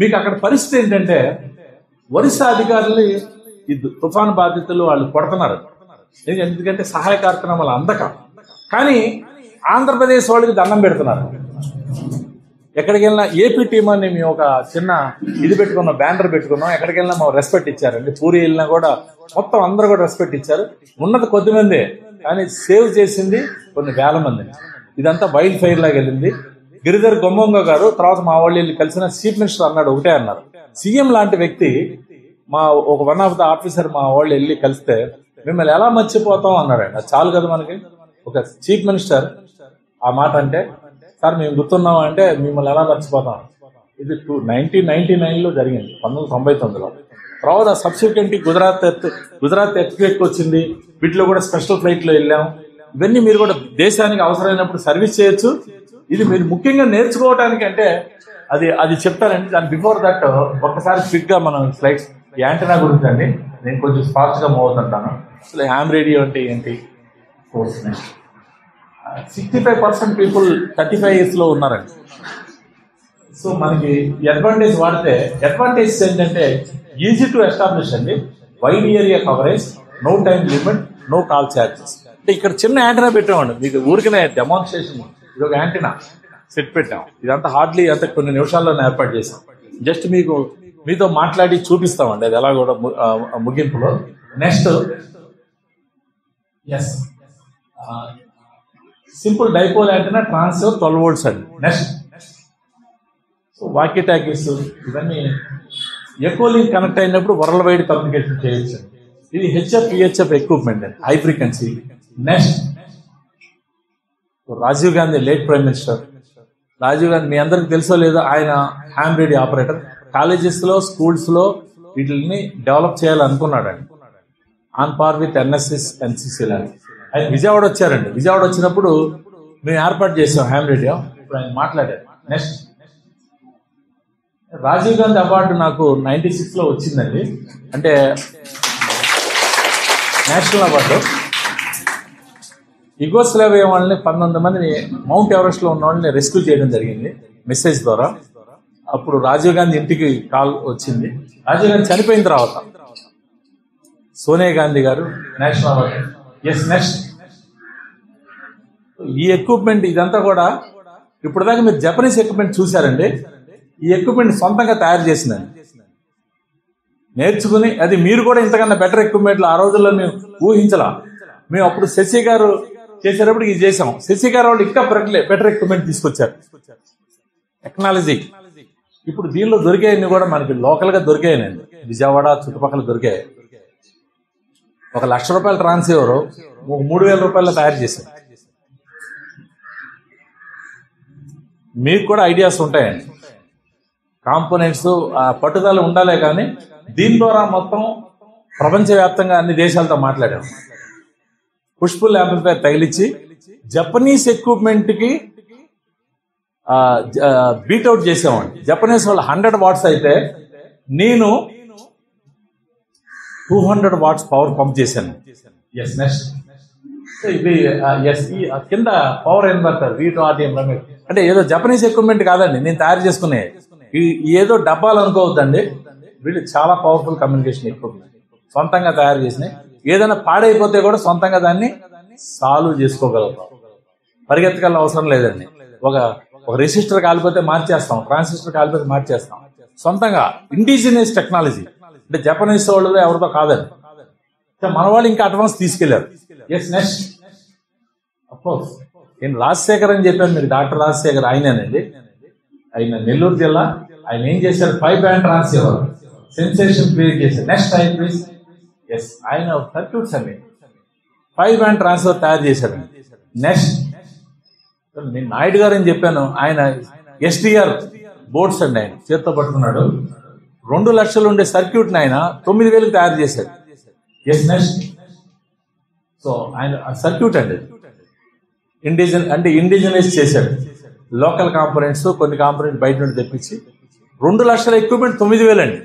మీకు అక్కడ పరిస్థితి ఏంటంటే ఒరిస్సా అధికారులు ఈ తుఫాను బాధితులు వాళ్ళు కొడుతున్నారు, ఎందుకంటే సహాయ కార్యక్రమాలు అందక. కానీ ఆంధ్రప్రదేశ్ వాళ్ళకి దండం పెడుతున్నారు. ఎక్కడికి వెళ్ళినా ఏపీ టీమ్ అని మేము ఒక చిన్న ఇది పెట్టుకున్నాం, బ్యానర్ పెట్టుకున్నాం. ఎక్కడికి వెళ్ళినా మాకు రెస్పెక్ట్ ఇచ్చారండి. పూరి వెళ్ళినా కూడా మొత్తం అందరూ కూడా రెస్పెక్ట్ ఇచ్చారు. ఉన్నది కొద్దిమంది, కానీ సేవ్ చేసింది కొన్ని వేల మంది. ఇదంతా వైల్డ్ ఫైర్ లాగా వెళ్ళింది. గిరిధర్ గొమ్మంగ గారు తర్వాత మా వాళ్ళు వెళ్ళి కలిసిన చీఫ్ మినిస్టర్ అన్నాడు, ఒకటే అన్నారు, సీఎం లాంటి వ్యక్తి మా ఒక వన్ ఆఫ్ ద ఆఫీసర్ మా వాళ్ళు వెళ్ళి కలిస్తే మిమ్మల్ని ఎలా మర్చిపోతాం అన్నారండి. అది చాలు కదా మనకి. ఒక చీఫ్ మినిస్టర్ ఆ మాట అంటే, సార్ మేము గుర్తున్నాం అంటే మిమ్మల్ని ఎలా మర్చిపోతాం. ఇది 1999లో జరిగింది, 1999లో. తర్వాత సబ్సిక్వెంట్ గుజరాత్ ఎర్త్క్వేక్ వచ్చింది. వీటిలో కూడా స్పెషల్ ఫ్లైట్ లో వెళ్ళాం. ఇవన్నీ మీరు కూడా దేశానికి అవసరమైనప్పుడు సర్వీస్ చేయొచ్చు. ఇది మీరు ముఖ్యంగా నేర్చుకోవడానికి అంటే అది చెప్తానండి. దాని బిఫోర్ దట్ ఒక్కసారి క్విక్ గా మనం స్లైడ్స్ యాంటెనా గురించి అండి. నేను కొంచెం ఫాస్ట్ గా మూవ్ అవుతుంటాను. అసలు హ్యామ్ రేడియో అంటే ఏంటి? 65% పీపుల్ 35 years లో ఉన్నారండి. సో మనకి అడ్వాంటేజ్ వాడితే అడ్వాంటేజ్ ఏంటంటే ఈజీ టు ఎస్టాబ్లిష్ అండి, wide area coverage, no time limit, no call charges. అంటే ఇక్కడ చిన్న యాంటెనా పెట్టామండి మీకు ఊరికనే డెమాన్స్ట్రేషన్. ఇది ఒక యాంటెనా సెట్ పెట్టాం. ఇదంతా హార్డ్లీ అంత కొన్ని నిమిషాల్లో ఏర్పాటు చేసాం. జస్ట్ మీతో మాట్లాడి చూపిస్తామండి అది ఎలా కూడా ముగింపులో. Next is simple dipole antenna, transfer 12 volts అండి. నెక్స్ట్ సో వాకీ టాకీస్ ఇవన్నీ ఎక్కువ లింక్ కనెక్ట్ అయినప్పుడు వరల్డ్ వైడ్ కమ్యూనికేషన్ చేయొచ్చు. ఇది HF ఎక్విప్మెంట్ అండి, high frequency. Next Rajiv Gandhi, late prime minister Rajiv Gandhi, మీ అందరికి తెలుసో లేదో, ఆయన హ్యామ్ రేడియో ఆపరేటర్. కాలేజెస్ లో, స్కూల్స్ లో వీటిని డెవలప్ చేయాలనుకున్నాడు అండి, on par with NSS, NCC లాంటి. ఆయన విజయవాడ వచ్చారండి. విజయవాడ వచ్చినప్పుడు మేము ఏర్పాటు చేసాం హ్యామ్ రేడియో. ఇప్పుడు ఆయన మాట్లాడారు. నెక్స్ట్ రాజీవ్ గాంధీ అవార్డు నాకు 96లో వచ్చిందండి. అంటే నేషనల్ అవార్డు. యుగోస్లావియా వాళ్ళని 19 మందిని మౌంట్ ఎవరెస్ట్ లో ఉన్న వాళ్ళని రెస్క్యూ చేయడం జరిగింది మెసేజ్ ద్వారా. అప్పుడు రాజీవ్ గాంధీ ఇంటికి కాల్ వచ్చింది. రాజీవ్ గాంధీ చనిపోయిన తర్వాత సోనియా గాంధీ గారు నేషనల్ అవార్డు. ఎస్ నెక్స్ట్ ఈ ఎక్విప్మెంట్ ఇదంతా కూడా ఇప్పుడు దాకా మీరు జపనీస్ ఎక్విప్మెంట్ చూసారండి. ఈ ఎక్విప్మెంట్ సొంతంగా తయారు చేసిందండి, నేర్చుకుని. అది మీరు కూడా ఇంతకన్నా బెటర్ ఎక్విప్మెంట్లు ఆ రోజుల్లో మేము ఊహించలా. మేము అప్పుడు శశి గారు చేసేటప్పుడు ఇది చేసాం. శశి గారు వాళ్ళు ఇంకా బెటర్ ఎక్విప్మెంట్ తీసుకొచ్చారు, టెక్నాలజీ. ఇప్పుడు దీనిలో దొరికాయన్ని కూడా మనకి లోకల్ గా దొరికాయనండి, విజయవాడ చుట్టుపక్కల దొరికాయి. 1 లక్ష రూపాయల ట్రాన్స్ఫర్ 3,000 రూపాయలు తయారు చేశారు. మీకు కూడా ఐడియాస్ ఉంటాయండి. కాంపోనెంట్స్ పట్టుదల ఉండాలే, కానీ దీని ద్వారా మొత్తం ప్రపంచవ్యాప్తంగా అన్ని దేశాలతో మాట్లాడాం. పుష్పుల్ యాంప్లిఫైర్ తగిలిచ్చి జపనీస్ ఎక్విప్మెంట్ కి బీట్అవుట్ చేసామండి. జపనీస్ వాళ్ళు 100 watts అయితే నేను 200 watts పవర్ పంప్ చేశాను. ఎస్ నెక్స్ట్ ఇది కింద పవర్ ఇన్వర్టర్ V2RDM అంటే ఏదో జపనీస్ ఎక్విప్మెంట్ కాదండి, నేను తయారు చేసుకునే ఏదో డబ్బాలు అనుకోవద్దండి. వీళ్ళు చాలా పవర్ఫుల్ కమ్యూనికేషన్ ఎక్విప్మెంట్ సొంతంగా తయారు చేసినాయి. ఏదైనా పాడైపోతే కూడా సొంతంగా దాన్ని సాల్వ్ చేసుకోగలుగుతాం. పరిగెత్తగల అవసరం లేదండి. ఒక రెసిస్టర్ కాలిపోతే మార్చేస్తాం, ట్రాన్సిస్టర్ కాలిపోతే మార్చేస్తాం. సొంతంగా ఇండిజినియస్ టెక్నాలజీ. అంటే జపనీస్ వాళ్ళతో ఎవరితో కాదండి, మన వాళ్ళు ఇంకా అడ్వాన్స్ తీసుకెళ్లారు. ఎస్ నెక్స్ట్ అఫ్కోర్స్ నేను రాజశేఖర్ అని చెప్పాను మీరు, డాక్టర్ రాజశేఖర్ ఆయనేనండి. ఆయన నెల్లూరు జిల్లా. ఆయన ఏం చేశారు, 5 band ట్రాన్స్ఫర్ సెన్సేషన్ క్రియేట్ చేశారు. Next time please. ఎస్ ఆయన సర్క్యూట్స్ అండి 5 band ట్రాన్స్ఫర్ తయారు చేశాడు. నెక్స్ట్ నేను నాయుడు గారు అని చెప్పాను, ఆయన SDR బోర్డ్స్ అండి ఆయన చేత్తో పట్టుకున్నాడు. 2 లక్షలు ఉండే సర్క్యూట్ ని ఆయన 9,000 తయారు చేశాడు. ఎస్ నెక్స్ట్ సో ఆయన సర్క్యూట్ అండి ఇండిజినస్ చేశాడు. లోకల్ కాంపోనెంట్స్, కొన్ని కాంపోనెంట్ బయట నుండి తెప్పించి 2 లక్షల ఎక్విప్మెంట్ 9,000 అండి.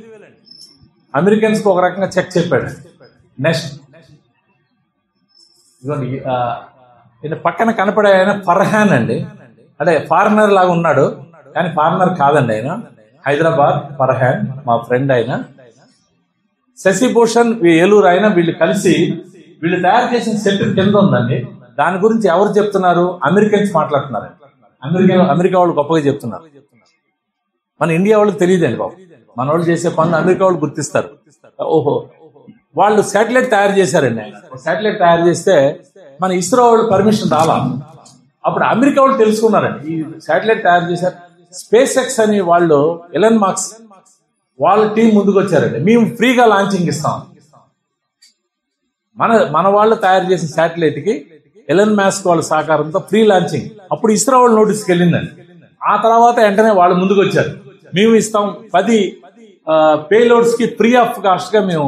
అమెరికన్స్ కి ఒక రకంగా చెక్ చెప్పాడు. నెక్స్ట్ ఇదిగోండి ఈయన పక్కన కనపడే ఆయన ఫర్హాన్ అండి. అంటే ఫారినర్ లాగా ఉన్నాడు, కానీ ఫారినర్ కాదండి ఆయన. హైదరాబాద్ ఫర్హాన్ మా ఫ్రెండ్ ఆయన, శశిభూషణ్ ఏలూరు ఆయన, వీళ్ళు కలిసి వీళ్ళు తయారు చేసిన సెట్ కింద ఉందండి. దాని గురించి ఎవరు చెప్తున్నారు? అమెరికన్స్ మాట్లాడుతున్నారు. అమెరికా వాళ్ళు గొప్పగా చెప్తున్నారు. మన ఇండియా వాళ్ళకి తెలియదండి బాబు. మన వాళ్ళు చేసే పనులు అమెరికా వాళ్ళు గుర్తిస్తారు. ఓహో, వాళ్ళు శాటిలైట్ తయారు చేశారండి. ఆయన శాటిలైట్ తయారు చేస్తే మన ఇస్రో వాళ్ళు పర్మిషన్ రాలా. అప్పుడు అమెరికా వాళ్ళు తెలుసుకున్నారండి, ఈ శాటిలైట్ తయారు చేశారు. స్పేస్ ఎక్స్ అని వాళ్ళు, ఎలన్ మాస్క్ వాళ్ళ టీం ముందుకు వచ్చారండి, మేము ఫ్రీగా లాంచింగ్ ఇస్తాం. మన వాళ్ళు తయారు చేసిన శాటిలైట్ కి ఎలన్ మాస్క్ వాళ్ళ సహకారంతో ఫ్రీ లాంచింగ్. అప్పుడు ఇస్రో వాళ్ళు నోటీస్కి వెళ్ళిందండి. ఆ తర్వాత వెంటనే వాళ్ళు ముందుకు వచ్చారు, మేము ఇస్తాం 10 పేలోడ్స్ కి ఫ్రీ ఆఫ్ కాస్ట్ గా మేము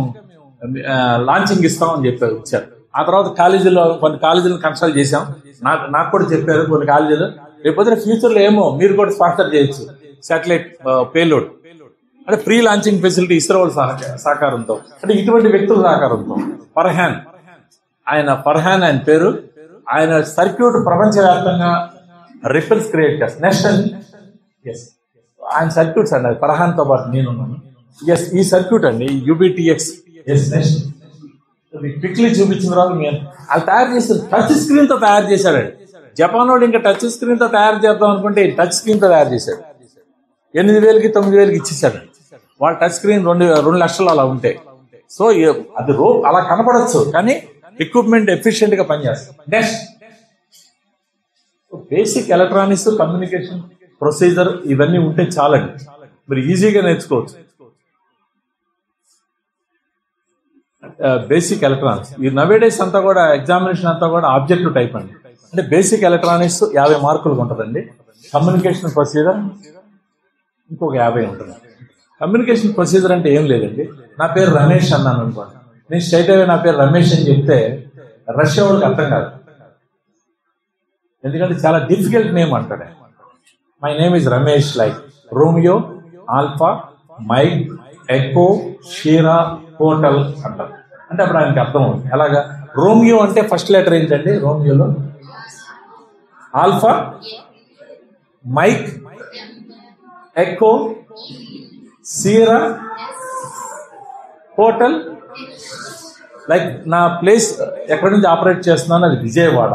లాంచింగ్ ఇస్తాం అని చెప్పి వచ్చారు. ఆ తర్వాత కొన్ని కాలేజీలను కన్సల్ట్ చేశాం. నాకు కూడా చెప్పారు కొన్ని కాలేజీలు, రేపొద్దున ఫ్యూచర్ లో ఏమో మీరు కూడా స్పాన్సర్ చేయొచ్చు శాటిలైట్ పేలోడ్ అంటే ఫ్రీ లాంచింగ్ ఫెసిలిటీ ఇస్రో వాళ్ళ సహకారంతో. అంటే ఇటువంటి వ్యక్తుల సహకారంతో ఫర్హాన్ ఆయన పేరు. ఆయన సర్క్యూట్ ప్రపంచవ్యాప్తంగా రిపల్స్ క్రియేట్ చేస్తారు. నెక్స్ట్ అండి, ఆయన సర్క్యూట్స్ అండి, అది ఫర్హాన్ తో పాటు నేనున్నాను. ఈ సర్క్యూట్ అండి యూబిటిఎక్స్. నెక్స్ట్ క్విక్లీ చూపించిన తర్వాత వాళ్ళు తయారు చేస్తారు. టచ్ స్క్రీన్ తో తయారు చేశారండి. జపాన్ వాడు ఇంకా టచ్ స్క్రీన్ తో తయారు చేద్దాం అనుకుంటే టచ్ స్క్రీన్ తో తయారు చేశాడు. 8,000కి 9,000కి ఇచ్చేసాడు. వాళ్ళ టచ్ స్క్రీన్ 2 లక్షలు అలా ఉంటాయి. సో అది అలా కనపడచ్చు, కానీ ఎక్విప్మెంట్ ఎఫిషియెంట్ గా పనిచేస్తుంది. Next basic electronics, communication procedure ఇవన్నీ ఉంటే చాలండి, మీరు ఈజీగా నేర్చుకోవచ్చు. బేసిక్ ఎలక్ట్రానిక్స్ ఈ నవేడేస్ అంతా కూడా ఎగ్జామినేషన్ అంతా కూడా ఆబ్జెక్టివ్ టైప్ అండి. అంటే బేసిక్ ఎలక్ట్రానిక్స్ 50 మార్కులకు ఉంటుందండి. కమ్యూనికేషన్ ప్రొసీజర్ ఇంకొక 50 ఉంటుంది. కమ్యూనికేషన్ ప్రొసీజర్ అంటే ఏం లేదండి, నా పేరు రమేష్ అన్నాను అనుకోండి, నేను స్ట్రైట్ అవే నా పేరు రమేష్ అని చెప్తే రష్యా వాళ్ళకి అర్థం కాదు, ఎందుకంటే చాలా డిఫికల్ట్ నేమ్ అంటాడు. My name is Ramesh, like Romeo, alpha, Mike, echo, sierra, hotel అంటారు. అంటే అప్పుడు ఆయనకి అర్థం అవుతుంది. అలాగా రోమియో అంటే ఫస్ట్ లెటర్ ఏంటండి? రోమియోలో alpha, Mike, echo, sierra, hotel. Like నా ప్లేస్ ఎక్కడి నుంచి ఆపరేట్ చేస్తున్నాను, అది విజయవాడ.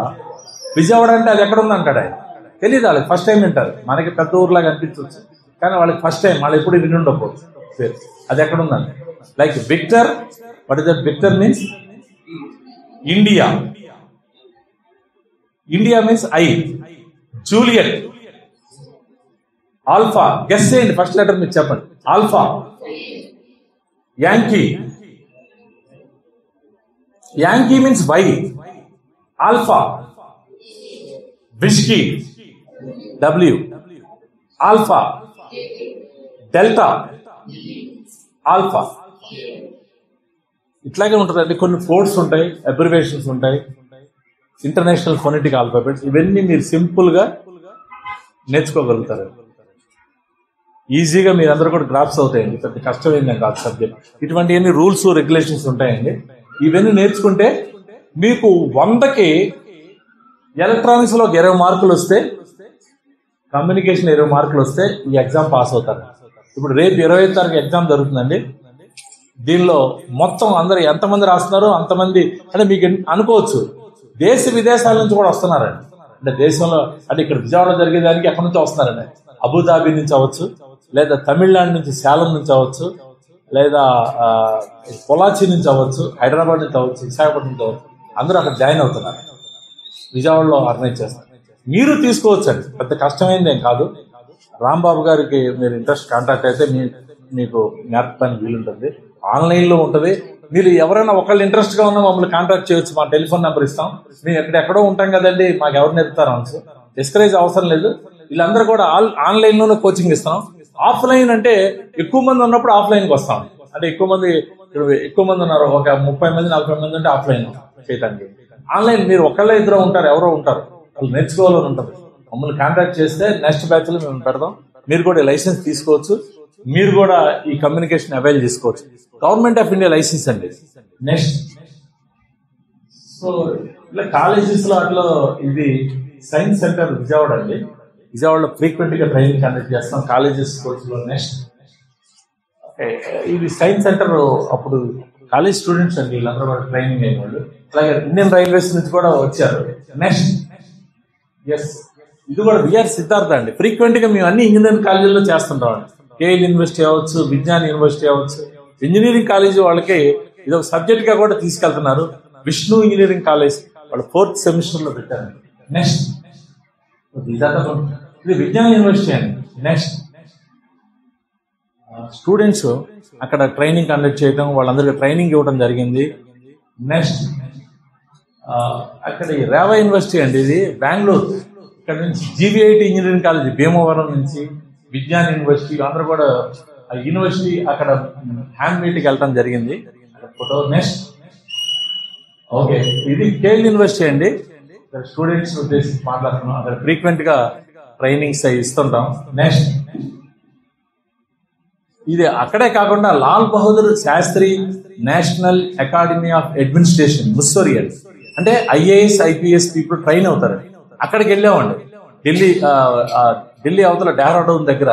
విజయవాడ అంటే అది ఎక్కడ ఉంది అంటాడు ఆయన. తెలియదు వాళ్ళకి, ఫస్ట్ టైం వింటారు. మనకి పెద్ద ఊర్లాగా అనిపించవచ్చు, కానీ వాళ్ళకి ఫస్ట్ టైం, వాళ్ళు ఎప్పుడు విని ఉండకపోవచ్చు పేరు. అది ఎక్కడ ఉందండి? Like Victor, what is that? Victor means India. India means I. Juliet, alpha. Guess చేయండి, ఫస్ట్ లెటర్ మీరు చెప్పండి. Alpha. Yankee. Yankee means Y. Alpha. Whiskey, W. Alpha. Delta, alpha. ఇట్లాగే ఉంటుందండి. కొన్ని కోడ్స్ ఉంటాయి, అబ్రివేషన్స్ ఉంటాయి, ఇంటర్నేషనల్ ఫొనెటిక్ ఆల్ఫాబెట్స్. ఇవన్నీ మీరు సింపుల్ గా నేర్చుకోగలుగుతారు. ఈజీగా మీరు అందరూ కూడా గ్రాప్స్ అవుతాయండి, పెద్ద కష్టమైంది కాదు సబ్జెక్ట్. ఇటువంటి రూల్స్ రెగ్యులేషన్స్ ఉంటాయండి. ఇవన్నీ నేర్చుకుంటే మీకు 100కి ఎలక్ట్రానిక్స్ లో 20 మార్కులు వస్తే, కమ్యూనికేషన్ 20 మార్కులు వస్తే ఈ ఎగ్జామ్ పాస్ అవుతారు. ఇప్పుడు రేపు 25వ తారీఖు ఎగ్జామ్ జరుగుతుందండి. దీనిలో మొత్తం అందరు ఎంతమంది రాస్తున్నారో అంతమంది. అంటే మీకు అనుకోవచ్చు దేశ విదేశాల నుంచి కూడా వస్తున్నారండి. అంటే దేశంలో, అంటే ఇక్కడ విజయవాడ జరిగేదానికి ఎక్కడి నుంచి వస్తున్నారండి? అబుదాబి నుంచి అవ్వచ్చు, లేదా తమిళనాడు నుంచి సేలం నుంచి అవ్వచ్చు, లేదా పొలాచి నుంచి అవ్వచ్చు, హైదరాబాద్ నుంచి అవ్వచ్చు, విశాఖపట్నం నుంచి అవ్వచ్చు. అందరూ అక్కడ జాయిన్ అవుతున్నారు, విజయవాడలో ఆర్గనైజ్ చేస్తారు. మీరు తీసుకోవచ్చండి, పెద్ద కష్టమైంది ఏం కాదు. రాంబాబు గారికి మీరు ఇంట్రెస్ట్ కాంటాక్ట్ అయితే మీకు నేర్పడానికి వీలుంటుంది. ఆన్లైన్లో ఉంటుంది. మీరు ఎవరైనా ఒకళ్ళు ఇంట్రెస్ట్ గా ఉన్నా మమ్మల్ని కాంటాక్ట్ చేయొచ్చు. మా టెలిఫోన్ నెంబర్ ఇస్తాం. మేము ఎక్కడెక్కడో ఉంటాం కదండి, మాకు ఎవరు నేర్పుతారు అనసు. డిస్కరేజ్ అవసరం లేదు. వీళ్ళందరూ కూడా ఆన్లైన్ లోనే కోచింగ్ ఇస్తాం. ఆఫ్లైన్ అంటే ఎక్కువ మంది ఉన్నప్పుడు ఆఫ్లైన్కి వస్తాం. అంటే ఎక్కువ మంది ఉన్నారు, ఒక 30 మంది 40 మంది ఉంటే ఆఫ్లైన్ చేయడానికి. ఆన్లైన్ మీరు ఒకళ్ళే ఇద్దరు ఉంటారు, ఎవరో ఉంటారు, వాళ్ళు నేర్చుకోవాలని ఉంటుంది. మమ్మల్ని కాంటాక్ట్ చేస్తే నెక్స్ట్ బ్యాచ్ లో మేము పెడతాం. మీరు కూడా లైసెన్స్ తీసుకోవచ్చు, మీరు కూడా ఈ కమ్యూనికేషన్ అవైల్ చేసుకోవచ్చు. గవర్నమెంట్ ఆఫ్ ఇండియా లైసెన్స్ అండి. నెక్స్ట్ సో ఇలా కాలేజెస్ లో అట్లా ఇది సైన్స్ సెంటర్ విజయవాడ అండి. విజయవాడలో ఫ్రీక్వెంట్ గా ట్రైనింగ్ కండక్ట్ చేస్తాం కాలేజెస్, స్కూల్స్ లో. నెక్స్ట్ ఇది సైన్స్ సెంటర్ అప్పుడు కాలేజ్ స్టూడెంట్స్ అండి వీళ్ళందరూ కూడా ట్రైనింగ్ అయిన వాళ్ళు. అలాగే ఇండియన్ రైల్వేస్ నుంచి కూడా వచ్చారు. నెక్స్ట్ ఎస్ ఇది కూడా విఆర్ సిద్ధార్థ అండి. ఫ్రీక్వెంట్ గా మేము అన్ని ఇంజనీరింగ్ కాలేజీల్లో చేస్తుంటాం అండి. కేఎల్ యూనివర్సిటీ అవ్వచ్చు, విజ్ఞాన్ యూనివర్సిటీ అవ్వచ్చు, ఇంజనీరింగ్ కాలేజీ వాళ్ళకి ఇది ఒక సబ్జెక్ట్ గా కూడా తీసుకెళ్తున్నారు. విష్ణు ఇంజనీరింగ్ కాలేజ్ వాళ్ళు 4th సెమిస్టర్ లో పెట్టారు. నెక్స్ట్ ఇది విజ్ఞాన్ యూనివర్సిటీ అండి. నెక్స్ట్ స్టూడెంట్స్ అక్కడ ట్రైనింగ్ కండక్ట్ చేయడం, వాళ్ళందరికీ ట్రైనింగ్ ఇవ్వడం జరిగింది. నెక్స్ట్ అక్కడ రేవా యూనివర్సిటీ అండి, ఇది బెంగళూరు. ఇక్కడ నుంచి జీవీఐటి ఇంజనీరింగ్ కాలేజ్ భీమవరం నుంచి, విజ్ఞాన్ యూనివర్సిటీ అందరూ కూడా ఆ యూనివర్సిటీ అక్కడ హ్యాండ్ మీట్కి వెళ్ళడం జరిగింది. ఫోటో. నెక్స్ట్ ఓకే ఇది కేఎల్ యూనివర్సిటీ అండి. స్టూడెంట్స్ ఉద్దేశించి మాట్లాడుతున్నాం. అక్కడ ఫ్రీక్వెంట్ గా ట్రైనింగ్స్ ఇస్తుంటాం. నెక్స్ట్ ఇది అక్కడే కాకుండా Lal Bahadur Shastri National Academy of Administration ముస్సోరియల్ అంటే ఐఏఎస్ ఐపీఎస్ పీపుల్ ట్రైన్ అవుతారు. అక్కడికి వెళ్ళామండి. ఢిల్లీ అవతల డెహ్రాడూన్ దగ్గర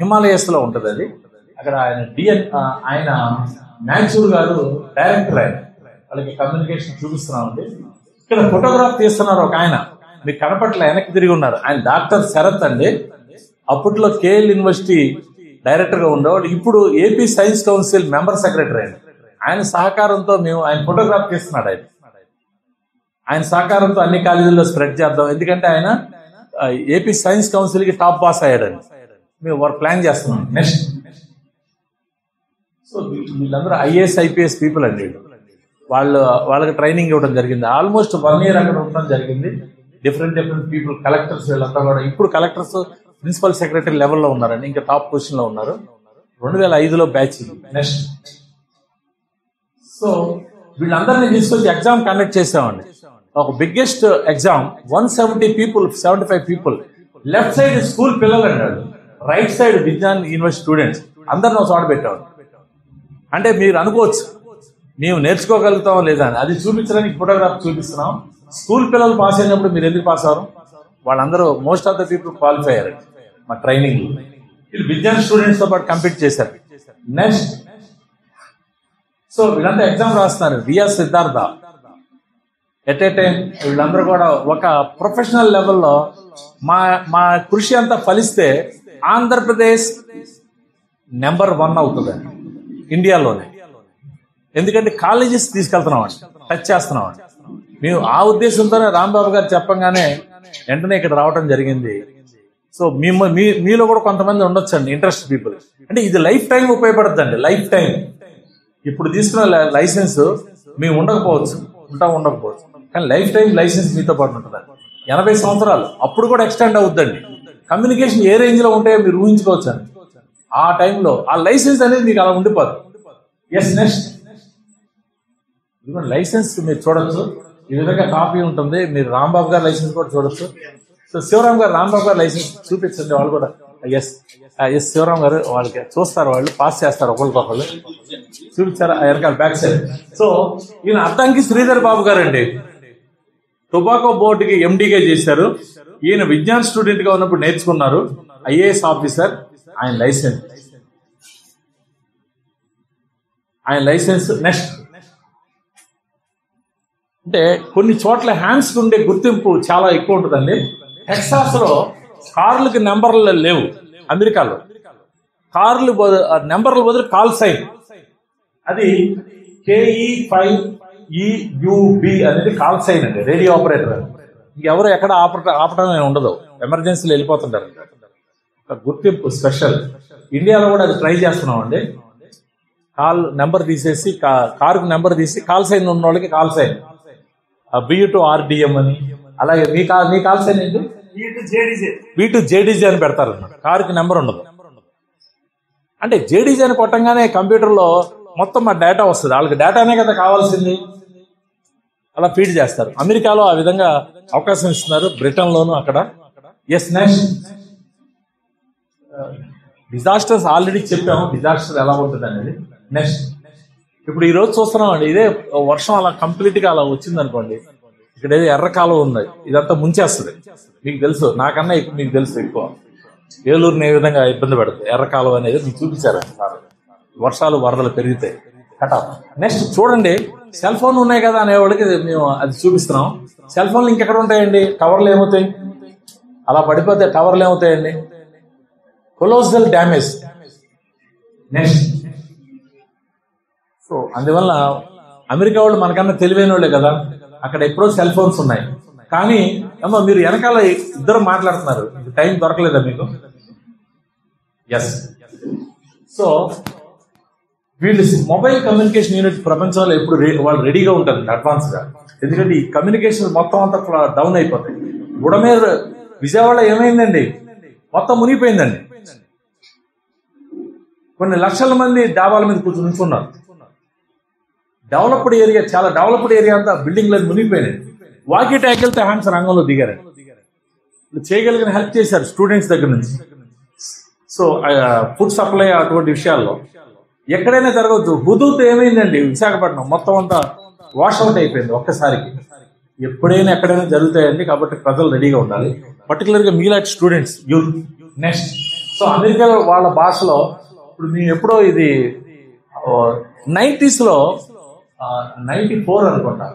హిమాలయస్ లో ఉంటది అది. అక్కడ ఆయన మ్యాన్సూర్ గారు డైరెక్టర్. ఆయన వాళ్ళకి కమ్యూనికేషన్ చూపిస్తున్నామండి. ఇక్కడ ఫోటోగ్రాఫ్ తీస్తున్నారు ఒక ఆయన, మీకు కనపట్ల వెనక్కి తిరిగి ఉన్నారు. ఆయన డాక్టర్ శరత్ అండి. అప్పట్లో కేఎల్ యూనివర్సిటీ డైరెక్టర్ గా ఉండేవాడు. ఇప్పుడు AP science council member secretary అండి. ఆయన సహకారంతో మేము ఆయన ఫోటోగ్రాఫ్ తీస్తున్నాడు. ఆయన సహకారంతో అన్ని కాలేజీల్లో స్ప్రెడ్ చేద్దాం. ఎందుకంటే ఆయన ఏపీ సైన్స్ కౌన్సిల్ కి టాప్ పాస్ అయ్యాడని మేము ప్లాన్ చేస్తున్నాం. నెక్స్ట్ సో వీళ్ళందరూ ఐఏఎస్ ఐపీఎస్ పీపుల్ అండి. వాళ్ళకి ట్రైనింగ్ ఇవ్వడం జరిగింది. ఆల్మోస్ట్ 1 year అక్కడ ఉండడం జరిగింది. డిఫరెంట్ పీపుల్, కలెక్టర్స్ వీళ్ళంతా కూడా ఇప్పుడు కలెక్టర్స్ ప్రిన్సిపల్ సెక్రటరీ లెవెల్లో ఉన్నారండి. ఇంకా టాప్ పొజిషన్ లో ఉన్నారు. 2005లో బ్యాచ్. నెక్స్ట్ సో వీళ్ళందరినీ తీసుకొచ్చి ఎగ్జామ్ కండక్ట్ చేసామండి. ఒక biggest exam 175 people. Left side school పిల్లలు అన్నాడు, right side Vignan university students అందరిని ఒక చోట పెట్టాము. అంటే మీరు అనుకోవచ్చు మేము నేర్చుకోగలుగుతాం లేదా అని. అది చూపించడానికి ఫోటోగ్రాఫ్ చూపిస్తున్నాం. స్కూల్ పిల్లలు పాస్ అయినప్పుడు మీరు ఎందుకు పాస్ అవ్వరు? వాళ్ళందరూ most of the people qualify అయ్యారు మా ట్రైనింగ్. వీళ్ళు విజ్ఞాన్ స్టూడెంట్స్ తో పాటు కంపీట్ చేశారు. నెక్స్ట్ సో వీళ్ళంతా ఎగ్జామ్ రాస్తున్నారు. VR Siddhartha at a time వీళ్ళందరూ కూడా ఒక ప్రొఫెషనల్ లెవెల్లో మా కృషి అంతా ఫలిస్తే ఆంధ్రప్రదేశ్ నెంబర్ 1 అవుతుందండి ఇండియాలోనే. ఎందుకంటే కాలేజెస్ తీసుకెళ్తున్నామండి, టచ్ చేస్తున్నామండి. మేము ఆ ఉద్దేశంతోనే రాంబాబు గారు చెప్పంగానే వెంటనే ఇక్కడ రావడం జరిగింది. సో మీలో కూడా కొంతమంది ఉండొచ్చండి ఇంట్రెస్ట్ పీపుల్. అంటే ఇది లైఫ్ టైం ఉపయోగపడుతుందండి. లైఫ్ టైం ఇప్పుడు తీసుకున్న లైసెన్స్ మేము ఉండకపోవచ్చు కానీ లైఫ్ టైం లైసెన్స్ మీతో పాటు ఉంటుంది. 80 సంవత్సరాలు అప్పుడు కూడా ఎక్స్టెండ్ అవుద్దండి. కమ్యూనికేషన్ ఏ రేంజ్ లో ఉంటాయో మీరు ఊహించుకోవచ్చు అండి. ఆ టైంలో ఆ లైసెన్స్ అనేది మీకు అలా ఉండిపోదు. ఎస్ నెక్స్ట్ లైసెన్స్ మీరు చూడొచ్చు. ఈ విధంగా కాపీ ఉంటుంది. మీరు రాంబాబు గారి లైసెన్స్ కూడా చూడొచ్చు. సో శివరామ్ గారు రాంబాబు గారు లైసెన్స్ చూపించండి. వాళ్ళు కూడా ఎస్ శివరామ్ గారు వాళ్ళకి చూస్తారు, వాళ్ళు పాస్ చేస్తారు ఒకరికొకళ్ళు. చూపించారా వెనకాల బ్యాక్ సైడ్. సో ఈయన అద్దంకి శ్రీధర్ బాబు గారు అండి. టొబాకో బోర్డుకి ఎండీగా చేశారు. ఈయన విజ్ఞాన్ స్టూడెంట్ గా ఉన్నప్పుడు నేర్చుకున్నారు. IAS officer. ఆయన లైసెన్స్ నెక్స్ట్ అంటే కొన్ని చోట్ల హ్యాండ్స్ ఉండే గుర్తింపు చాలా ఎక్కువ ఉంటుందండి. టెక్సాస్ లో కార్లకి నెంబర్లు లేవు. అమెరికాలో కార్లు నెంబర్ల బదులు కాల్ సైన్, అది KE5EUB అనేది కాల్ సైన్ అండి. Radio operator. ఇంకెవరు ఎక్కడ ఆపటం ఉండదు. ఎమర్జెన్సీలో వెళ్ళిపోతుంటారు. గుర్తింపు స్పెషల్. ఇండియాలో కూడా అది ట్రై చేస్తున్నాం అండి. కాల్ నెంబర్ తీసేసి కారుకు నెంబర్ తీసి కాల్ సైన్ ఉన్న వాళ్ళకి కాల్ సైన్ B2RDM అని. అలాగే మీ కాల్ సైన్ ఏంటి? B2JDJ అని పెడతారు. కారుకి నెంబర్ ఉండదు. అంటే JDJ అని కొట్టంగానే కంప్యూటర్లో మొత్తం మా డేటా వస్తుంది. వాళ్ళకి డేటానే కదా కావాల్సింది. అలా ఫీడ్ చేస్తారు. అమెరికాలో ఆ విధంగా అవకాశం ఇస్తున్నారు. బ్రిటన్లోను అక్కడ. ఎస్ నెక్స్ట్ డిజాస్టర్స్ ఆల్రెడీ చెప్పాము. డిజాస్టర్ ఎలా ఉంటుంది అనేది. నెక్స్ట్ ఇప్పుడు ఈ రోజు చూస్తున్నాం అండి. ఇదే వర్షం అలా కంప్లీట్ గా అలా వచ్చింది అనుకోండి. ఇక్కడ ఏదో ఎర్రకాలం ఉంది. ఇదంతా ముంచేస్తుంది. మీకు తెలుసు, నాకన్నా మీకు తెలుసు ఎక్కువ. ఏలూరుని ఏ విధంగా ఇబ్బంది పెడుతుంది ఎర్రకాలం అనేది మీకు చూపించారండి సార్. వర్షాలు వరదలు పెరిగితే కట్ ఆఫ్. నెక్స్ట్ చూడండి, సెల్ ఫోన్ ఉన్నాయి కదా అనేవాళ్ళకి మేము అది చూపిస్తున్నాం. సెల్ ఫోన్లు ఇంకెక్కడ ఉంటాయండి? టవర్లు ఏమవుతాయి? అలా పడిపోతే టవర్లు ఏమవుతాయండి? Colossal damage. నెక్స్ట్ సో అందువల్ల అమెరికా వాళ్ళు మనకన్నా తెలివైన వాళ్ళే కదా, అక్కడ ఎప్పుడో సెల్ ఫోన్స్ ఉన్నాయి. కానీ అమ్మ మీరు వెనకాల ఇద్దరు మాట్లాడుతున్నారు, టైం దొరకలేదా మీకు? ఎస్. సో వీళ్ళు మొబైల్ కమ్యూనికేషన్ యూనిట్ ప్రపంచంలో ఎప్పుడు వాళ్ళు రెడీగా ఉంటారు అడ్వాన్స్గా. ఎందుకంటే ఈ కమ్యూనికేషన్ మొత్తం అంతా డౌన్ అయిపోతాయి. బుడమేర్ విజయవాడ ఏమైందండి? మొత్తం మునిగిపోయిందండి. కొన్ని లక్షల మంది డాబాల మీద కూర్చొని ఉంచుకున్నారు. డెవలప్డ్ ఏరియా, చాలా డెవలప్డ్ ఏరియా అంతా బిల్డింగ్లు మునిగిపోయినాయి. వాకీ టాకిల్తో హ్యాండ్స్ రంగంలో దిగారు. చేయగలిగిన హెల్ప్ చేశారు స్టూడెంట్స్ దగ్గర నుంచి. సో ఫుడ్ సప్లై అటువంటి విషయాల్లో ఎక్కడైనా జరగవచ్చు. హుదూద్ ఏమైందండి? విశాఖపట్నం మొత్తం అంతా వాష్అవుట్ అయిపోయింది ఒక్కసారికి. ఎప్పుడైనా ఎక్కడైనా జరుగుతాయండి. కాబట్టి ప్రజలు రెడీగా ఉండాలి, పర్టికులర్గా మీలాంటి students, youth. Next so America వాళ్ళ భాషలో ఇప్పుడు మేము ఎప్పుడో ఇది 90s 94 అనుకుంటా,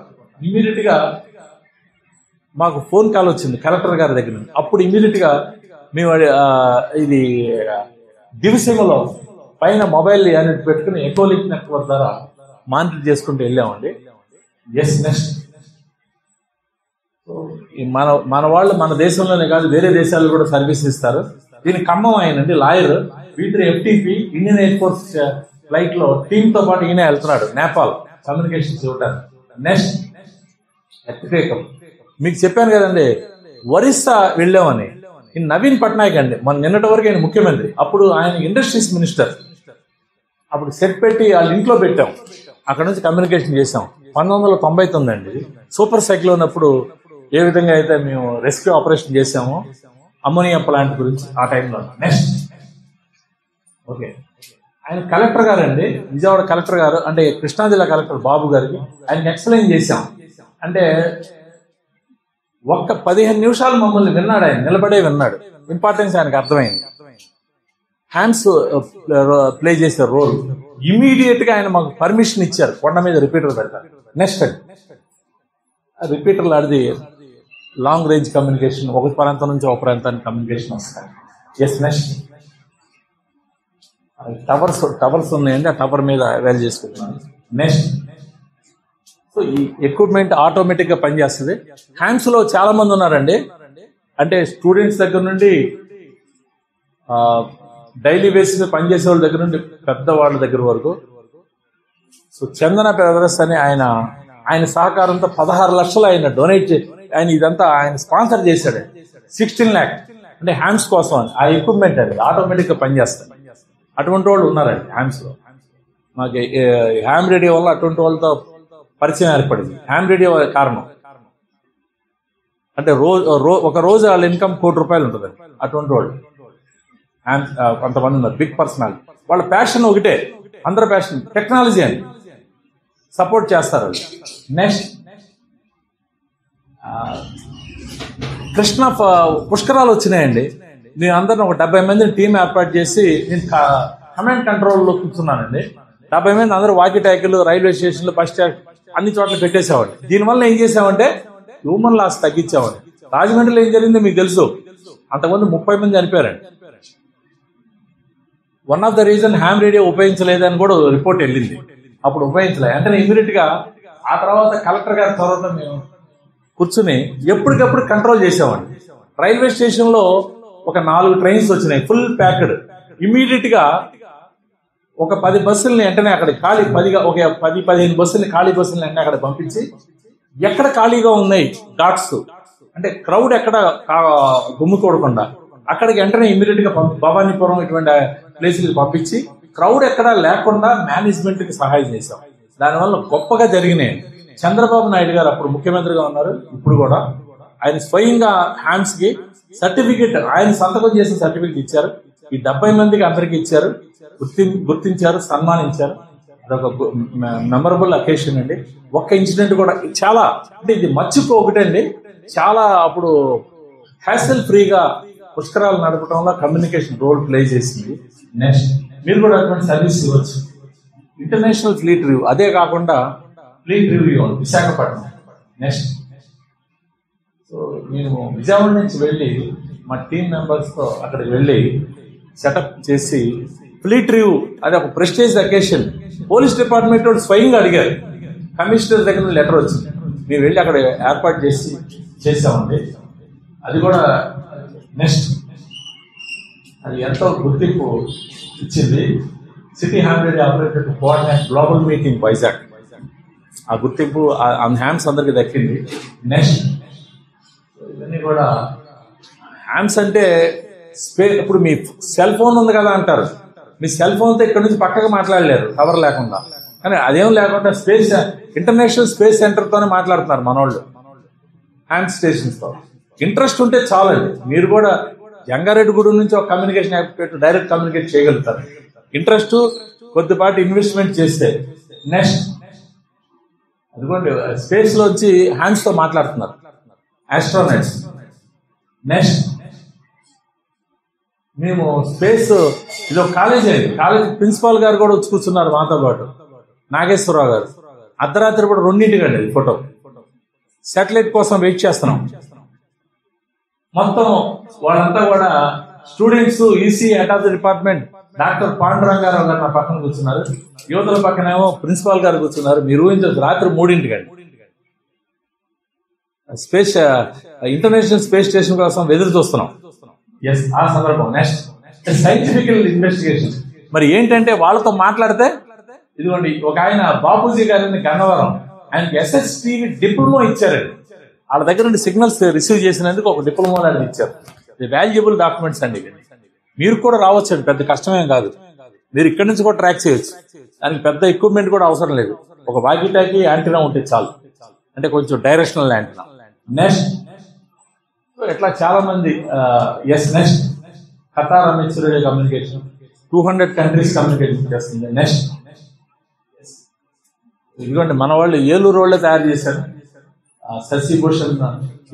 ఇమీడియట్ గా మాకు ఫోన్ కాల్ వచ్చింది కలెక్టర్ గారి దగ్గర నుంచి. అప్పుడు ఇమీడియట్ గా మేము ఇది దివిసీమలో పైన మొబైల్ యూనిట్ పెట్టుకుని ఎకోలింక్ నెట్వర్క్ ద్వారా మానిటర్ చేసుకుంటూ వెళ్ళామండి. ఎస్. నెక్స్ట్ మన వాళ్ళు మన దేశంలోనే కాదు వేరే దేశాల్లో కూడా సర్వీస్ ఇస్తారు. దీనికి ఖమ్మం ఆయనండి lawyer, V3 FTP Indian air force flight లో టీమ్ తో పాటు ఈయన వెళ్తున్నాడు నేపాల్ కమ్యూనికేషన్స్ ఇవ్వడానికి. నెక్స్ట్ ఎత్తికేకం మీకు చెప్పాను కదండి, ఒరిస్సా వెళ్ళామని. నవీన్ పట్నాయక్ అండి, మన నిన్నటి వరకు ఆయన ముఖ్యమంత్రి, అప్పుడు ఆయన ఇండస్ట్రీస్ మినిస్టర్. అప్పుడు సెట్ పెట్టి వాళ్ళ ఇంట్లో పెట్టాం, అక్కడ నుంచి కమ్యూనికేషన్ చేసాం. 1999 అండి సూపర్ సైక్లోన్ అప్పుడు ఏ విధంగా అయితే మేము రెస్క్యూ ఆపరేషన్ చేసామో అమ్మోనియా ప్లాంట్ గురించి ఆ టైంలో. నెక్స్ట్ ఓకే, ఆయన కలెక్టర్ గారు అండి, విజయవాడ కలెక్టర్ గారు, అంటే కృష్ణా జిల్లా కలెక్టర్ బాబు గారికి ఆయనకి ఎక్స్ప్లెయిన్ చేశాం. అంటే ఒక్క 15 నిమిషాలు మమ్మల్ని విన్నాడు ఆయన, నిలబడే విన్నాడు. ఇంపార్టెన్స్ ఆయనకు అర్థమైంది. హ్యాండ్స్ ప్లే చేసే రోల్. ఇమీడియట్ గా ఆయన మాకు పర్మిషన్ ఇచ్చారు కొండ మీద రిపీటర్ పెడతారు. నెక్స్ట్ రిపీటర్లు ఆడిది లాంగ్ రేంజ్ కమ్యూనికేషన్, ఒక ప్రాంతం నుంచి ఒక ప్రాంతానికి కమ్యూనికేషన్ వస్తాయి. ఎస్. నెక్స్ట్ టవర్స్ ఉన్నాయండి, ఆ టవర్ మీద అవైల్ చేసుకుంటున్నాను. నెక్స్ట్ సో ఈ ఎక్విప్మెంట్ ఆటోమేటిక్ గా పనిచేస్తుంది. హ్యాండ్స్ లో చాలా మంది ఉన్నారండి, అంటే స్టూడెంట్స్ దగ్గర నుండి డైలీ బేసిస్ పనిచేసే వాళ్ళ దగ్గర నుండి పెద్దవాళ్ళ దగ్గర వరకు. సో చందన బ్రదర్స్ అని ఆయన సహకారంతో 16 లక్షలు ఆయన డొనేట్ చేసి ఆయన ఇదంతా ఆయన స్పాన్సర్ చేశాడు. 16 lakhs అంటే హ్యాండ్స్ కోసం అని. ఆ ఎక్విప్మెంట్ అండి ఆటోమేటిక్ గా పనిచేస్తాయి. అటువంటి వాళ్ళు ఉన్నారండి హ్యాండ్స్ లో. మాకు హ్యామ్ రేడియో వల్ల అటువంటి వాళ్ళతో పరిచయం ఏర్పడింది. హ్యామ్ రేడియో కారణం అంటే ఒక రోజు వాళ్ళ ఇన్కమ్ ₹1 కోటి ఉంటుంది. అటువంటి వాళ్ళు కొంతమంది ఉన్నారు, బిగ్ పర్సనాలిటీ. వాళ్ళ ప్యాషన్ ఒకటే, అందరి ప్యాషన్ టెక్నాలజీ అని సపోర్ట్ చేస్తారు వాళ్ళు. నెక్స్ట్ కృష్ణ పుష్కరాలు వచ్చినాయండి. నేను అందరిని ఒక 70 మందిని టీం ఏర్పాటు చేసి నేను కమాండ్ కంట్రోల్లో కూర్చున్నానండి. 70 మంది అందరూ వాకీ టాకీలు, రైల్వే స్టేషన్లు, బస్ స్టాండ్ అన్ని చోట్ల పెట్టేసేవాడు. దీనివల్ల ఏం చేసామంటే హ్యూమన్ లాస్ తగ్గించామండి. రాజమండ్రిలో ఏం జరిగిందో మీకు తెలుసు, అంతకుముందు 30 మంది చనిపోయారండి. One of the reason ham radio ఉపయోగించలేదని కూడా రిపోర్ట్ వెళ్ళింది. అప్పుడు ఉపయోగించలేదు అంటే ఇమీడియట్ గా. ఆ తర్వాత కలెక్టర్ గారి త్వరలో మేము కూర్చుని ఎప్పటికప్పుడు కంట్రోల్ చేసామండి. రైల్వే స్టేషన్ లో ఒక 4 ట్రైన్స్ వచ్చినాయి ఫుల్ ప్యాక్డ్. ఇమీడియట్ గా ఒక 10 బస్సుల్ని వెంటనే అక్కడ ఖాళీ 10-15 బస్సుల్ని ఖాళీ బస్సుల్ని వెంటనే అక్కడ పంపించి ఎక్కడ ఖాళీగా ఉన్నాయి డాట్స్ అంటే క్రౌడ్ ఎక్కడ గుమ్ముకూడకుండా అక్కడికి వెంటనే ఇమీడియట్ గా భవానీపురం ఇటువంటి ప్లేసులకు పంపించి క్రౌడ్ ఎక్కడా లేకుండా మేనేజ్మెంట్ కి సహాయం చేశాం. దానివల్ల గొప్పగా జరిగినాయి. చంద్రబాబు నాయుడు గారు అప్పుడు ముఖ్యమంత్రిగా ఉన్నారు, ఇప్పుడు కూడా ఆయన స్వయంగా హ్యాండ్స్ కి సర్టిఫికెట్, ఆయన సంతకం చేసిన సర్టిఫికెట్ ఇచ్చారు. ఈ 70 మందికి అందరికి ఇచ్చారు, గుర్తించారు, సన్మానించారు. అదొక మెమరబుల్ అకేషన్ అండి. ఒక్క ఇన్సిడెంట్ కూడా చాలా అంటే ఇది మర్చిపోకటండి. చాలా అప్పుడు హ్యాసల్ ఫ్రీగా పుష్కరాలు నడపడంలో కమ్యూనికేషన్ రోల్ ప్లే చేసింది. నెక్స్ట్ మీరు కూడా అటువంటి సర్వీస్ ఇవ్వచ్చు. ఇంటర్నేషనల్ ఫ్లీట్ రివ్యూ, అదే కాకుండా fleet review Visakhapatnam. Next so మేము విజయవాడ నుంచి వెళ్ళి మా టీం మెంబర్స్తో అక్కడికి వెళ్ళి సెటప్ చేసి ఫ్లీట్ రివ్యూ, అది ఒక ప్రెస్టేజ్ అకేషన్. పోలీస్ డిపార్ట్మెంట్ వాళ్ళు స్వయంగా అడిగారు, కమిషనర్ దగ్గర లెటర్ వచ్చింది, మేము వెళ్ళి అక్కడ ఏర్పాటు చేసామండి. అది కూడా నెక్స్ట్ అది ఎంతో గుర్తింపు ఇచ్చింది. City hand operated coordinate global meeting Vizag, ఆ గుర్తింపు ఆన్ హ్యామ్స్ అందరికి దక్కింది. నెక్స్ట్ ఇవన్నీ కూడా హ్యామ్స్ అంటే ఇప్పుడు మీ సెల్ ఫోన్ ఉంది కదా అంటారు, మీ సెల్ ఫోన్తో ఇక్కడ నుంచి పక్కగా మాట్లాడలేరు కవర్ లేకుండా, కానీ అదేం లేకుండా ఇంటర్నేషనల్ స్పేస్ సెంటర్తోనే మాట్లాడుతున్నారు మనోళ్ళు హ్యామ్ స్టేషన్స్తో. ఇంట్రెస్ట్ ఉంటే చాలండి, మీరు కూడా జంగారెడ్డిగూడెం నుంచి ఒక కమ్యూనికేషన్ యాక్టివేట్ డైరెక్ట్ కమ్యూనికేట్ చేయగలుగుతారు. ఇంట్రెస్ట్ కొద్దిపాటి ఇన్వెస్ట్మెంట్ చేస్తే. నెక్స్ట్ అదిగోండి స్పేస్ లోంచి హ్యాండ్స్ తో మాట్లాడుతున్నారు ఆస్ట్రోనట్స్. నెక్స్ట్ మేము స్పేస్, ఇది ఒక కాలేజ్ అండి, కాలేజ్ ప్రిన్సిపాల్ గారు కూడా వచ్చి కూర్చున్నారు మాతో పాటు, నాగేశ్వరరావు గారు. అర్ధరాత్రి కూడా 2 అండి ఫోటో. శాటిలైట్ కోసం వెయిట్ చేస్తున్నాం. మొత్తం వాళ్ళంతా కూడా students, EC head of the department doctor Panduranga Rao గారు నా పక్కన కూర్చున్నారు, యువతల పక్కనేమో ప్రిన్సిపాల్ గారు కూర్చున్నారు. మీరు ఊహించదు, రాత్రి 3 స్పేస్ ఇంటర్నేషనల్ స్పేస్ స్టేషన్ కోసం ఎదురు చూస్తున్నాం. ఎస్, ఆ సందర్భం. Next scientifical investigation. మరి ఏంటంటే వాళ్ళతో మాట్లాడితే, ఇదిగోండి ఒక ఆయన బాపూజీ గారిని గన్నవరం, ఆయనకి SSTV డిప్లొమా ఇచ్చారండి. వాళ్ళ దగ్గర నుండి సిగ్నల్స్ రిసీవ్ చేసినందుకు ఒక డిప్లొమా లాంటిది ఇచ్చారు. ఇది వాల్యుబుల్ డాక్యుమెంట్స్ అండి. మీరు కూడా రావచ్చండి, పెద్ద కష్టమేం కాదు. మీరు ఇక్కడి నుంచి కూడా ట్రాక్ చేయొచ్చు, దానికి పెద్ద ఎక్విప్మెంట్ కూడా అవసరం లేదు. ఒక వాకీ-టాకీ యాంటీనా ఉంటే చాలు, అంటే కొంచెం డైరెక్షనల్ యాంటీనా. నెక్స్ట్ ఇట్లా చాలా మంది. Next Qatar amateur radio communication 200 countries communication చేస్తుంది. నెక్స్ట్ ఇదిగోండి మన వాళ్ళు ఏలూరు వాళ్ళే తయారు చేశారు శశిభూషణ్.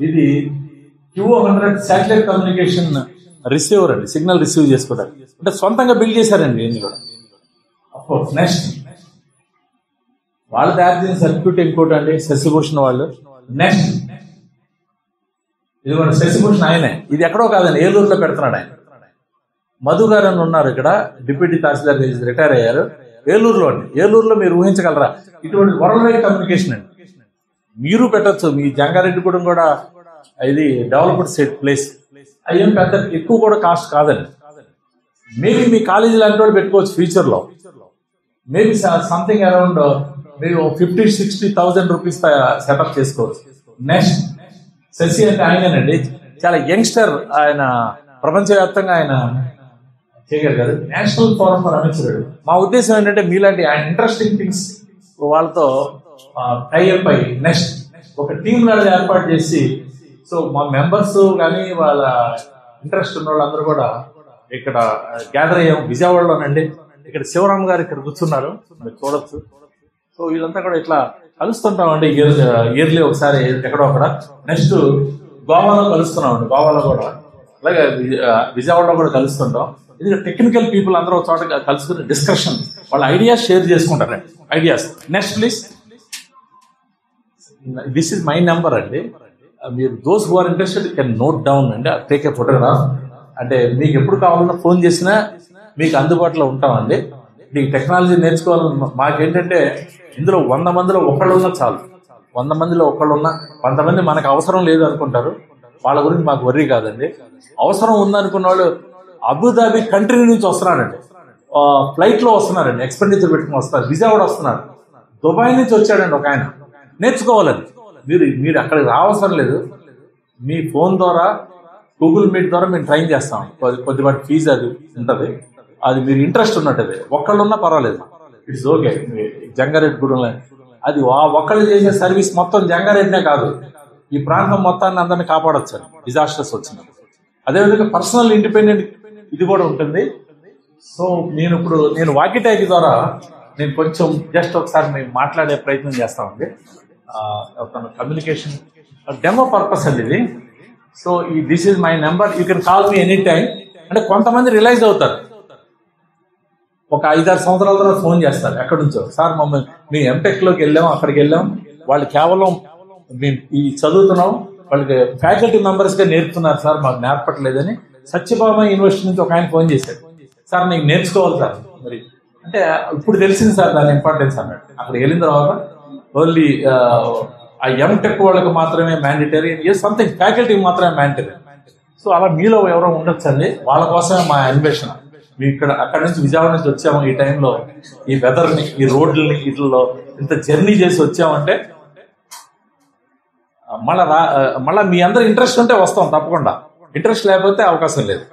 ఇది QO100 శాటిలైట్ కమ్యూనికేషన్ రిసీవర్ అండి, సిగ్నల్ రిసీవ్ చేసుకోవడానికి. అంటే సొంతంగా బిల్డ్ చేశారండి ఇది కూడా. అఫ్కోర్స్ నెక్స్ట్ వాళ్ళు తయారు చేసిన సర్క్యూట్ ఇంకోటి అండి, శశిభూషణ్ వాళ్ళు. నెక్స్ట్ ఇది కూడా శశిభూషణ్ ఆయనే, ఇది ఎక్కడో కాదండి, ఏలూరులో పెడుతున్నాడు ఆయన. మధు గారు అని ఉన్నారు ఇక్కడ, డిప్యూటీ తహసీల్దార్ రిటైర్ అయ్యారు, ఏలూరులో అండి. ఏలూరులో మీరు ఊహించగలరా, ఇటువంటి వరల్డ్ వైడ్ కమ్యూనికేషన్ అండి. మీరు పెట్టచ్చు, మీ జంగారెడ్డిగూడెం కూడా ఇది డెవలప్డ్ సెట్ ప్లేస్. అయ్యేం పెద్ద ఎక్కువ కూడా కాస్ట్ కాదండి. మేబీ మీ కాలేజీ లాంటి వాళ్ళు పెట్టుకోవచ్చు ఫ్యూచర్ లో. మేబీ సంథింగ్ అరౌండ్ మీరు 50-60,000 రూపీస్ సెటప్ చేసుకోవచ్చు. నెక్స్ట్ శశి అంటే ఆయనేనండి, చాలా యంగ్స్టర్ ఆయన, ప్రపంచవ్యాప్తంగా ఆయన చేయగలిగారు. National forum for amateur. మా ఉద్దేశం ఏంటంటే మీలాంటి ఇంట్రెస్టింగ్ థింగ్స్ వాళ్ళతో టైఅప్ అయ్యి నెక్స్ట్ ఒక టీమ్ లాగా ఏర్పాటు చేసి, సో మా మెంబర్స్ కానీ వాళ్ళ ఇంట్రెస్ట్ ఉన్న వాళ్ళందరూ కూడా ఇక్కడ గ్యాదర్ అయ్యాం విజయవాడలోనండి. ఇక్కడ శివరామ్ గారు ఇక్కడ కూర్చున్నారు, మీరు చూడొచ్చు. సో వీళ్ళంతా కూడా ఇట్లా కలుస్తుంటామండి ఇయర్లీ ఒకసారి ఎక్కడో అక్కడ. నెక్స్ట్ గోవాలో కలుస్తున్నామండి, గోవాలో కూడా, అలాగే విజయవాడలో కూడా కలుస్తుంటాం. ఇది టెక్నికల్ పీపుల్ అందరూ ఒక చోట కలుసుకుని డిస్కషన్, వాళ్ళ ఐడియాస్ షేర్ చేసుకుంటారండి, ideas. Next please, this is my number అండి. మీరు those who are interested can note down అండి, టేక్ ఏ ఫోటోగ్రాఫ్. అంటే మీకు ఎప్పుడు కావాలన్నా ఫోన్ చేసినా మీకు అందుబాటులో ఉంటామండి. ఈ టెక్నాలజీ నేర్చుకోవాలని మాకేంటంటే, ఇందులో 100 మందిలో ఒకళ్ళు ఉన్నా చాలు. 100 మందిలో ఒకళ్ళు ఉన్నా, కొంతమంది మనకు అవసరం లేదు అనుకుంటారు, వాళ్ళ గురించి మాకు వర్రీ కాదండి. అవసరం ఉందనుకున్న వాళ్ళు అబుదాబి కంట్రీ నుంచి వస్తున్నారండి, ఫ్లైట్ లో వస్తున్నారండి, ఎక్స్పెండిచర్ పెట్టుకుని వస్తారు, విజయవాడ వస్తున్నారు. దుబాయ్ నుంచి వచ్చాడండి ఒక ఆయన, నేర్చుకోవాలని. మీరు అక్కడికి రావసరం లేదు, మీ ఫోన్ ద్వారా గూగుల్ మీట్ ద్వారా మేము ట్రైన్ చేస్తాం. కొద్దిపాటి ఫీజు అది ఉంటుంది, అది మీరు ఇంట్రెస్ట్ ఉన్నట్టు ఒక్కళ్ళు ఉన్నా పర్వాలేదు, ఇట్స్ ఓకే. జంగారెడ్డిగూడెంలో అది ఒక్కళ్ళు చేసే సర్వీస్ మొత్తం జంగారెడ్డినే కాదు, ఈ ప్రాంతం మొత్తాన్ని అందరినీ కాపాడొచ్చు డిజాస్టర్స్ వచ్చినప్పుడు. అదేవిధంగా పర్సనల్ ఇండిపెండెంట్ ఇది కూడా ఉంటుంది. సో నేను వాకీ-టాకీ ద్వారా నేను కొంచెం జస్ట్ ఒకసారి మేము మాట్లాడే ప్రయత్నం చేస్తామండి. కమ్యూనికేషన్ డెమో పర్పస్ అండి ఇది. So this is my number, you can call me any time. అంటే కొంతమంది రిలైజ్ అవుతారు, ఒక 5-6 సంవత్సరాల తర్వాత ఫోన్ చేస్తారు ఎక్కడి నుంచో, సార్ మమ్మల్ని మీ ఎంటెక్ లోకి వెళ్ళాం, అక్కడికి వెళ్ళాం, వాళ్ళు కేవలం మేము ఈ చదువుతున్నాం, వాళ్ళకి ఫ్యాకల్టీ మెంబర్స్ గా నేర్పుతున్నారు సార్, మాకు నేర్పట్లేదని సత్యభామ యూనివర్సిటీ నుంచి ఒక ఆయన ఫోన్ చేశాడు, సార్ నీకు నేర్చుకోవాలి సార్ మరి అంటే ఇప్పుడు తెలిసింది సార్ దాని ఇంపార్టెన్స్ అన్నాడు. అక్కడికి వెళ్ళిన తర్వాత ఓన్లీ ఆ ఎంటెక్ వాళ్ళకి మాత్రమే మ్యాండేటరీ, సంథింగ్ ఫ్యాకల్టీకి మాత్రమే మ్యాండేటరీ. సో అలా మీలో ఎవరో ఉండొచ్చండి, వాళ్ళ కోసమే మా అన్వేషణ. మీ అక్కడి నుంచి విజయవాడ నుంచి వచ్చాము, ఈ టైంలో ఈ వెదర్ని, ఈ రోడ్లని, వీటిల్లో ఇంత జర్నీ చేసి వచ్చామంటే మళ్ళా మీ అందరు ఇంట్రెస్ట్ ఉంటే వస్తాం తప్పకుండా, ఇంట్రెస్ట్ లేకపోతే అవకాశం లేదు.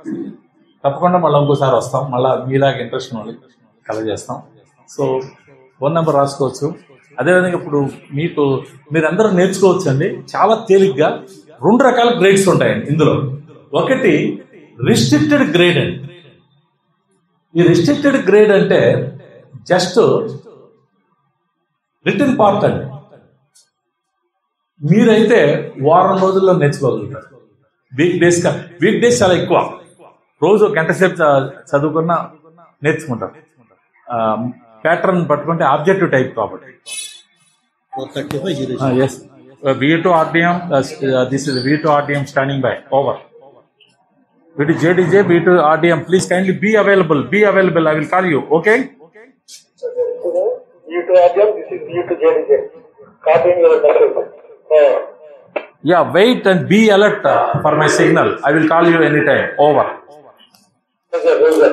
తప్పకుండా మళ్ళీ ఇంకోసారి వస్తాం, మళ్ళీ మీలాగా ఇంట్రెస్ట్ వాళ్ళకి కలగజేస్తాం. సో ఫోన్ నెంబర్ రాసుకోవచ్చు. అదేవిధంగా ఇప్పుడు మీరందరూ నేర్చుకోవచ్చు అండి చాలా తేలిగ్గా. 2 రకాల గ్రేడ్స్ ఉంటాయండి ఇందులో. ఒకటి రిస్ట్రిక్టెడ్ గ్రేడ్ అండి. ఈ రిస్ట్రిక్టెడ్ గ్రేడ్ అంటే జస్ట్ రిటన్ పార్ట్ అండి. మీరైతే వారం రోజుల్లో నేర్చుకోగలుగుతారు. వీక్ డేస్ చాలా ఎక్కువ, రోజు 1 గంట సేపు చదువుకున్నా నేర్చుకుంటారు. ప్యాటర్న్ పట్టుకుంటే ఆబ్జెక్టివ్ టైప్ కాబట్టి. Yes. V2 RDM, this is V2 RDM standing by. Over. V2 JDJ, V2 RDM, please kindly be available. I will call you. Okay? V2 RDM, this is V2 JDJ. Copying your message. Yeah, wait and be alert for my signal. I will call you anytime. Over. Yes, sir.